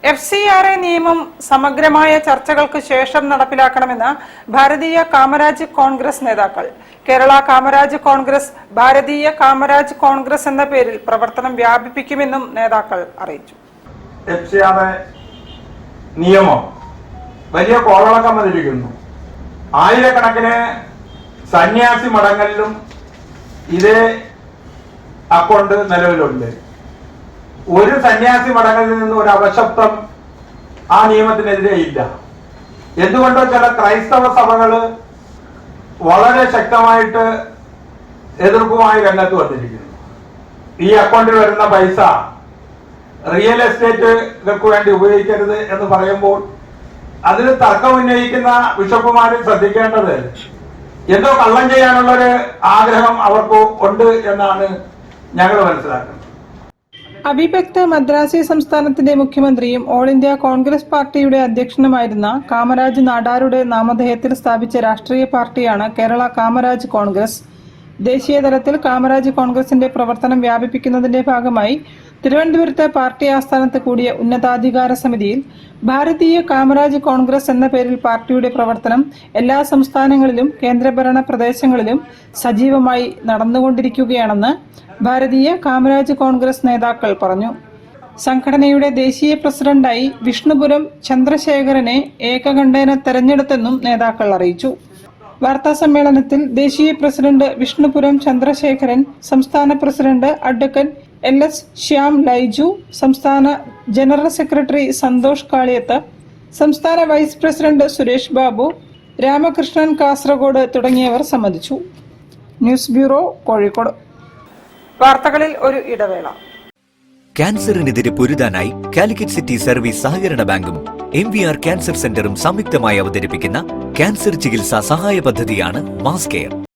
FCRA നിയമം സമഗ്രമായ ചർച്ചകൾക്ക് ശേഷം നടപ്പിലാക്കണമെന്ന് ഭാരതീയ കാമരാജ് കോൺഗ്രസ് നേതാക്കൾ. കേരള കാമരാജ് കോൺഗ്രസ് ഭാരതീയ കാമരാജ് കോൺഗ്രസ് എന്ന പേരിൽ പ്രവർത്തനം വ്യാപിപ്പിക്കുമെന്നും നേതാക്കൾ അറിയിച്ചു. FCRA നിയമം വലിയ കോളളക്കം വന്നിരിക്കുന്നു. ആയിരക്കണക്കിന് സന്യാസി മഠങ്ങളിലും ഇതേ അക്കൗണ്ട് നിലവിലുണ്ട്. ഒരു സന്യാസി മഠങ്ങളിൽ നിന്ന് ഒരു അപശബ്ദം ആ നിയമത്തിനെതിരെ ഇല്ല. എന്തുകൊണ്ടോ ചില ക്രൈസ്തവ സഭകള് വളരെ ശക്തമായിട്ട് എതിർപ്പുമായി രംഗത്ത് വന്നിരിക്കുന്നു. ഈ അക്കൗണ്ടിൽ വരുന്ന പൈസ റിയൽ എസ്റ്റേറ്റുകൾക്ക് വേണ്ടി ഉപയോഗിക്കരുത് എന്ന് പറയുമ്പോൾ അതിൽ തർക്കം ഉന്നയിക്കുന്ന ബിഷപ്പുമാരും ശ്രദ്ധിക്കേണ്ടത് എന്തോ കള്ളം ചെയ്യാനുള്ളൊരു ആഗ്രഹം അവർക്ക് ഉണ്ട് എന്നാണ് ഞങ്ങൾ മനസ്സിലാക്കുന്നത്. അവിഭക്ത മദ്രാസി സംസ്ഥാനത്തിന്റെ മുഖ്യമന്ത്രിയും ഓൾ ഇന്ത്യ കോൺഗ്രസ് പാർട്ടിയുടെ അധ്യക്ഷനുമായിരുന്ന കാമരാജ് നാടാരുടെ നാമധേയത്തിൽ സ്ഥാപിച്ച രാഷ്ട്രീയ പാർട്ടിയാണ് കേരള കാമരാജ് കോൺഗ്രസ്. ദേശീയ തലത്തിൽ കാമരാജ് കോൺഗ്രസിന്റെ പ്രവർത്തനം വ്യാപിപ്പിക്കുന്നതിന്റെ ഭാഗമായി തിരുവനന്തപുരത്തെ പാർട്ടി ആസ്ഥാനത്ത് കൂടിയ ഉന്നതാധികാര സമിതിയിൽ ഭാരതീയ കാമരാജ് കോൺഗ്രസ് എന്ന പേരിൽ പാർട്ടിയുടെ പ്രവർത്തനം എല്ലാ സംസ്ഥാനങ്ങളിലും കേന്ദ്രഭരണ പ്രദേശങ്ങളിലും സജീവമായി നടന്നുകൊണ്ടിരിക്കുകയാണെന്ന് ഭാരതീയ കാമരാജ് കോൺഗ്രസ് നേതാക്കൾ പറഞ്ഞു. സംഘടനയുടെ ദേശീയ പ്രസിഡന്റായി വിഷ്ണുപുരം ചന്ദ്രശേഖരനെ ഏകകണ്ഠേന തെരഞ്ഞെടുത്തെന്നും നേതാക്കൾ അറിയിച്ചു. വാർത്താ സമ്മേളനത്തിൽ ദേശീയ പ്രസിഡന്റ് വിഷ്ണുപുരം ചന്ദ്രശേഖരൻ, സംസ്ഥാന president advocate LS Shyam Laiju, സംസ്ഥാന ജനറൽ സെക്രട്ടറി സന്തോഷ് കാളിയത്ത്, സംസ്ഥാന വൈസ് പ്രസിഡന്റ് സുരേഷ് ബാബു, രാമകൃഷ്ണൻ കാസർഗോഡ് തുടങ്ങിയവർ സംബന്ധിച്ചു. News bureau, Kozhikode. വാർത്തകളിൽ ഒരു ഇടവേള. ക്യാൻസറിനെതിരെ പൊരുതാനായി കാലിക്കറ്റ് സിറ്റി സർവീസ് സഹകരണ ബാങ്കും MVR ക്യാൻസർ സെന്ററും സംയുക്തമായി അവതരിപ്പിക്കുന്ന ക്യാൻസർ ചികിത്സാ സഹായ പദ്ധതിയാണ് മാസ് കെയർ.